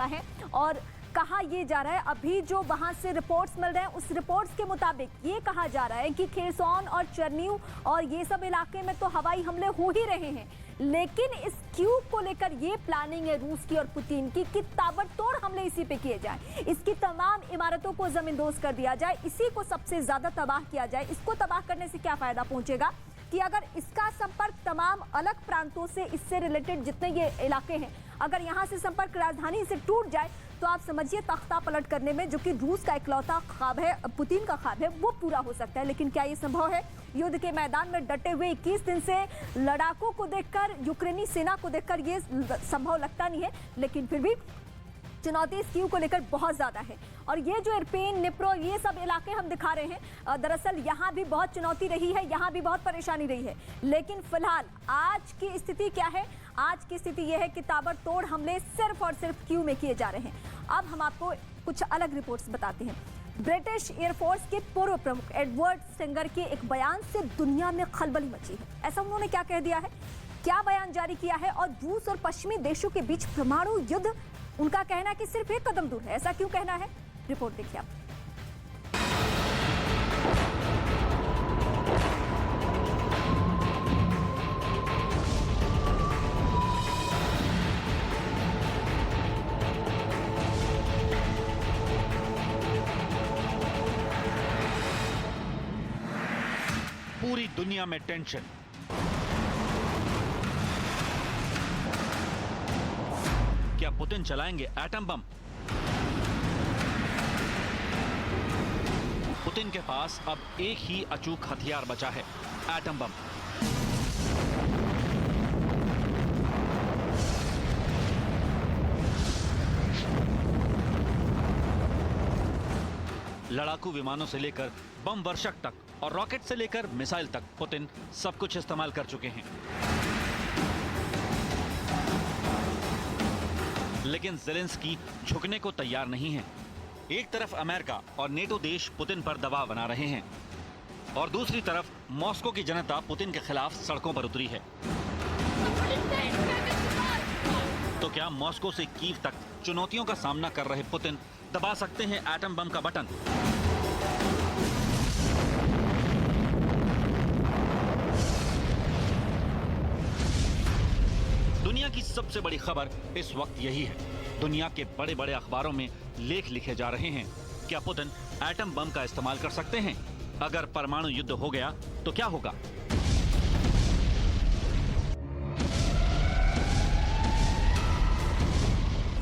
है और कहा यह जा रहा है, अभी जो वहां से रिपोर्ट्स मिल रहे हैं उस रिपोर्ट्स के मुताबिक ये कहा जा रहा है कि खेरसौन और चरनीव और ये सब इलाके में तो हवाई हमले हो ही रहे हैं, लेकिन इस क्यूब को लेकर ये प्लानिंग है रूस की और पुतिन की कि ताबड़तोड़ हमले इसी पे किए जाए, इसकी तमाम इमारतों को जमींदोज कर दिया जाए, इसी को सबसे ज्यादा तबाह किया जाए। इसको तबाह करने से क्या फायदा पहुंचेगा कि अगर इसका संपर्क तमाम अलग प्रांतों से, इससे रिलेटेड जितने ये इलाके हैं, अगर यहाँ से संपर्क राजधानी से टूट जाए तो आप समझिए तख्ता पलट करने में, जो कि रूस का इकलौता ख्वाब है, पुतिन का ख्वाब है, वो पूरा हो सकता है। लेकिन क्या ये संभव है? युद्ध के मैदान में डटे हुए 21 दिन से लड़ाकों को देखकर, यूक्रेनी सेना को देखकर ये संभव लगता नहीं है, लेकिन फिर भी चुनौती इस क्यू को लेकर बहुत ज्यादा है। और ये जो इरपिन, निप्रो, ये सब इलाके हम दिखा रहे हैं, दरअसल यहाँ भी बहुत चुनौती रही है, यहाँ भी बहुत परेशानी रही है। लेकिन फिलहाल आज की स्थिति क्या है? आज की स्थिति यह है कि ताबड़तोड़ हमले सिर्फ और सिर्फ क्यू में किए जा रहे हैं। अब हम आपको कुछ अलग रिपोर्ट्स बताते हैं। ब्रिटिश एयरफोर्स के पूर्व प्रमुख एडवर्ड स्टिंगर के एक बयान से दुनिया में खलबली मची है। ऐसा उन्होंने क्या कह दिया है, क्या बयान जारी किया है, और रूस और पश्चिमी देशों के बीच परमाणु युद्ध, उनका कहना है कि सिर्फ एक कदम दूर है। ऐसा क्यों कहना है? रिपोर्ट देखिए आप। पूरी दुनिया में टेंशन, क्या पुतिन चलाएंगे एटम बम? पुतिन के पास अब एक ही अचूक हथियार बचा है, एटम बम। लड़ाकू विमानों से लेकर बम वर्षक तक और रॉकेट से लेकर मिसाइल तक पुतिन सब कुछ इस्तेमाल कर चुके हैं। लेकिन ज़ेलेंस्की झुकने को तैयार नहीं है। एक तरफ अमेरिका और नेटो देश पुतिन पर दबाव बना रहे हैं और दूसरी तरफ मॉस्को की जनता पुतिन के खिलाफ सड़कों पर उतरी है। तो क्या मॉस्को से कीव तक चुनौतियों का सामना कर रहे पुतिन दबा सकते हैं एटम बम का बटन? दुनिया की सबसे बड़ी खबर इस वक्त यही है। दुनिया के बड़े बड़े अखबारों में लेख लिखे जा रहे हैं, क्या पुतिन एटम बम का इस्तेमाल कर सकते हैं? अगर परमाणु युद्ध हो गया तो क्या होगा?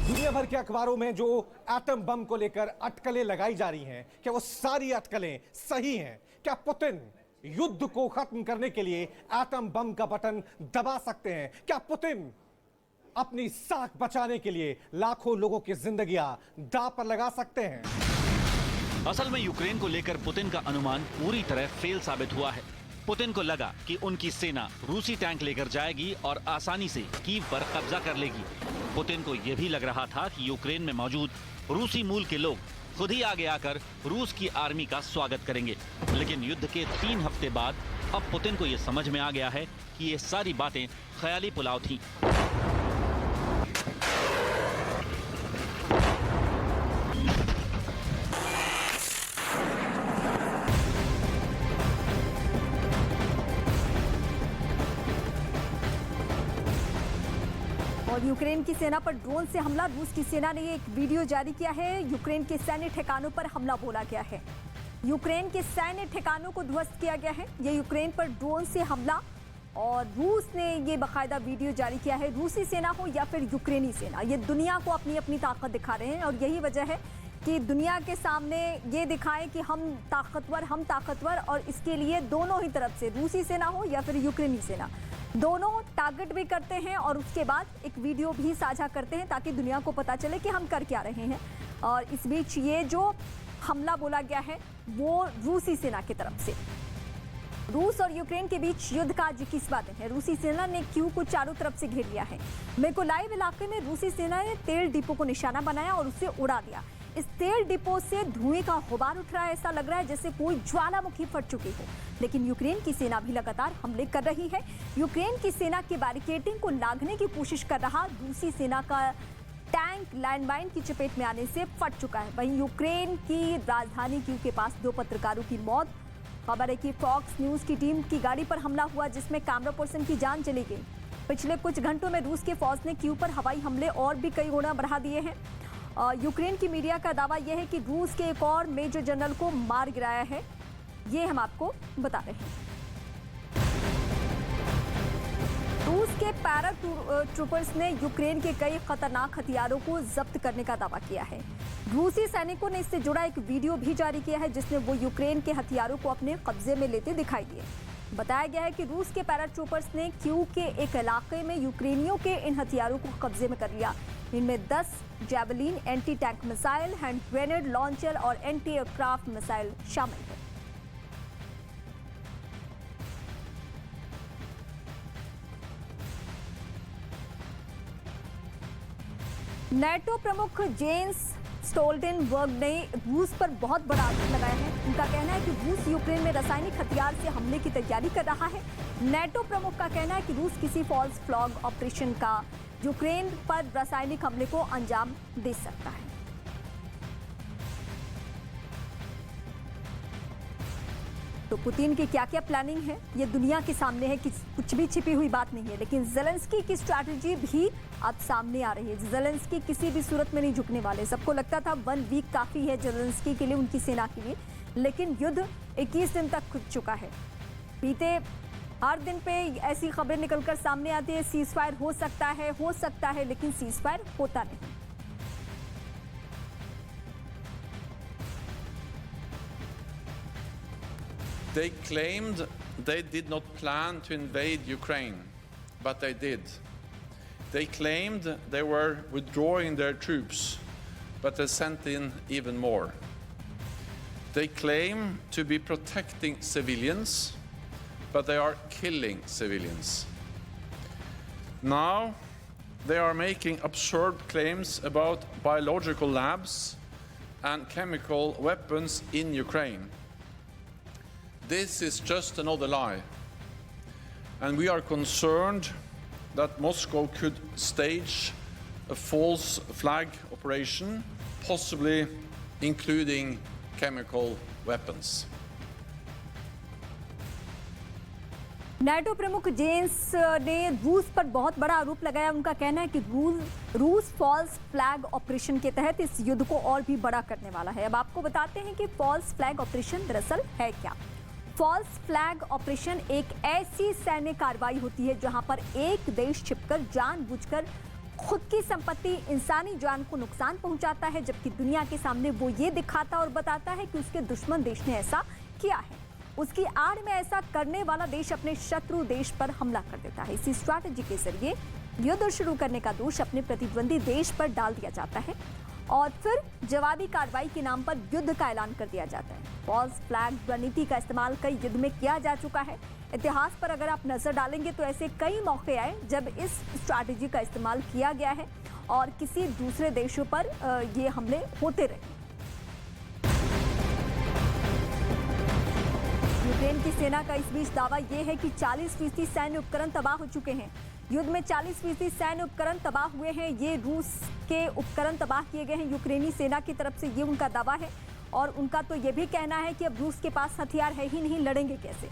दुनिया भर के अखबारों में जो एटम बम को लेकर अटकलें लगाई जा रही हैं, क्या वो सारी अटकलें सही हैं? क्या पुतिन युद्ध को खत्म करने के लिए एटम बम का बटन दबा सकते हैं? क्या पुतिन अपनी साख बचाने के लिए लाखों लोगों की जिंदगियां दांव पर लगा सकते हैं? असल में यूक्रेन को लेकर पुतिन का अनुमान पूरी तरह फेल साबित हुआ है। पुतिन को लगा कि उनकी सेना रूसी टैंक लेकर जाएगी और आसानी से कीव पर कब्जा कर लेगी। पुतिन को यह भी लग रहा था कि यूक्रेन में मौजूद रूसी मूल के लोग खुद ही आगे आकर रूस की आर्मी का स्वागत करेंगे। लेकिन युद्ध के 3 हफ्ते बाद अब पुतिन को यह समझ में आ गया है कि ये सारी बातें ख्याली पुलाव थीं। और यूक्रेन की सेना पर ड्रोन से हमला, रूस की सेना ने एक वीडियो जारी किया है। यूक्रेन के सैन्य ठिकानों पर हमला बोला गया है। यूक्रेन के सैन्य ठिकानों को ध्वस्त किया गया है। ये यूक्रेन पर ड्रोन से हमला, और रूस ने ये बाकायदा वीडियो जारी किया है। रूसी सेना हो या फिर यूक्रेनी सेना, ये दुनिया को अपनी अपनी ताकत दिखा रहे हैं, और यही वजह है कि दुनिया के सामने ये दिखाएं कि हम ताकतवर, और इसके लिए दोनों ही तरफ से, रूसी सेना हो या फिर यूक्रेनी सेना, दोनों टारगेट भी करते हैं और उसके बाद एक वीडियो भी साझा करते हैं ताकि दुनिया को पता चले कि हम कर क्या रहे हैं। और इस बीच ये जो हमला बोला गया है वो रूसी सेना की तरफ से। रूस और यूक्रेन के बीच युद्ध का आज 21वां दिन है। रूसी सेना ने क्यू को चारों तरफ से घेर लिया है। मिकोलाइव इलाके में रूसी सेना ने तेल डिपो को निशाना बनाया और उसे उड़ा दिया। इस तेल डिपो से धुएं का गुबार उठ रहा है, ऐसा लग रहा है जैसे कोई ज्वालामुखी फट चुकी हो। लेकिन यूक्रेन की सेना भी लगातार हमले कर रही है। यूक्रेन की सेना के बैरिकेडिंग को लांघने की कोशिश कर रहा रूसी सेना का टैंक लैंडमाइन की चपेट में आने से फट चुका है। वहीं यूक्रेन की राजधानी कीव के पास 2 पत्रकारों की मौत। खबर है कि फॉक्स न्यूज की टीम की गाड़ी पर हमला हुआ जिसमें कैमरा पर्सन की जान चली गई। पिछले कुछ घंटों में रूस के फौज ने कीव पर हवाई हमले और भी कई गुना बढ़ा दिए हैं। यूक्रेन की मीडिया का दावा यह है कि रूस के एक और मेजर जनरल को मार गिराया है। ये हम आपको बता रहे हैं। रूस के पैरा ट्रूपर्स ने यूक्रेन के कई खतरनाक हथियारों को जब्त करने का दावा किया है। रूसी सैनिकों ने इससे जुड़ा एक वीडियो भी जारी किया है जिसमें वो यूक्रेन के हथियारों को अपने कब्जे में लेते दिखाई दिए। बताया गया है कि रूस के पैरा ट्रूपर्स ने कीव के एक इलाके में यूक्रेनियों के इन हथियारों को कब्जे में कर लिया। इनमें 10 javelin, anti tank missile, hand grenade launcher और एंटी एयरक्राफ्ट मिसाइल शामिल है। नेटो प्रमुख जेंस स्टोल्टेनबर्ग ने रूस पर बहुत बड़ा आरोप लगाया है। उनका कहना है कि रूस यूक्रेन में रासायनिक हथियार से हमले की तैयारी कर रहा है। नेटो प्रमुख का कहना है कि रूस किसी फॉल्स फ्लैग ऑपरेशन का यूक्रेन पर रासायनिक हमले को अंजाम दे सकता है। तो पुतिन की क्या क्या प्लानिंग है ये दुनिया के सामने है कि कुछ भी छिपी हुई बात नहीं है। लेकिन ज़ेलेंस्की की स्ट्रैटेजी भी अब सामने आ रही है। ज़ेलेंस्की किसी भी सूरत में नहीं झुकने वाले। सबको लगता था 1 वीक काफ़ी है ज़ेलेंस्की के लिए, उनकी सेना के लिए, लेकिन युद्ध 21 दिन तक खुद चुका है। बीते हर दिन पे ऐसी खबरें निकलकर सामने आती है, सीज फायर हो सकता है, लेकिन सीज फायर होता नहीं। They claimed they did not plan to invade Ukraine, but they did. They claimed they were withdrawing their troops, but they sent in even more. They claim to be protecting civilians, but they are killing civilians. Now they are making absurd claims about biological labs and chemical weapons in Ukraine. This is just another lie, and we are concerned that Moscow could stage a false flag operation, possibly including chemical weapons. NATO प्रमुख gents ने रूस पर बहुत बड़ा आरोप लगाया। उनका कहना है कि रूस फॉल्स फ्लैग ऑपरेशन के तहत इस युद्ध को और भी बड़ा करने वाला है। अब आपको बताते हैं कि फॉल्स फ्लैग ऑपरेशन दरअसल है क्या। फॉल्स फ्लैग ऑपरेशन एक ऐसी सैन्य कार्रवाई होती है जहां पर एक देश छिपकर जानबूझकर खुद की संपत्ति, इंसानी जान को नुकसान पहुंचाता है, जबकि दुनिया के सामने वो ये दिखाता और बताता है कि उसके दुश्मन देश ने ऐसा किया है। उसकी आड़ में ऐसा करने वाला देश अपने शत्रु देश पर हमला कर देता है। इसी स्ट्रैटेजी के जरिए युद्ध शुरू करने का दोष अपने प्रतिद्वंदी देश पर डाल दिया जाता है और फिर जवाबी कार्रवाई के नाम पर युद्ध का ऐलान कर दिया जाता है। फॉल्स फ्लैग रणनीति का इस्तेमाल कई युद्ध में किया जा चुका है। इतिहास पर अगर आप नजर डालेंगे तो ऐसे कई मौके आए जब इस स्ट्रैटेजी का इस्तेमाल किया गया है और किसी दूसरे देशों पर ये हमले होते रहे। यूक्रेन की सेना का इस बीच दावा यह है कि 40% सैन्य उपकरण तबाह हो चुके हैं। युद्ध में 40% सैन्य उपकरण तबाह हुए हैं। ये रूस के उपकरण तबाह किए गए हैं यूक्रेनी सेना की तरफ से, ये उनका दावा है। और उनका तो ये भी कहना है कि अब रूस के पास हथियार है ही नहीं, लड़ेंगे कैसे।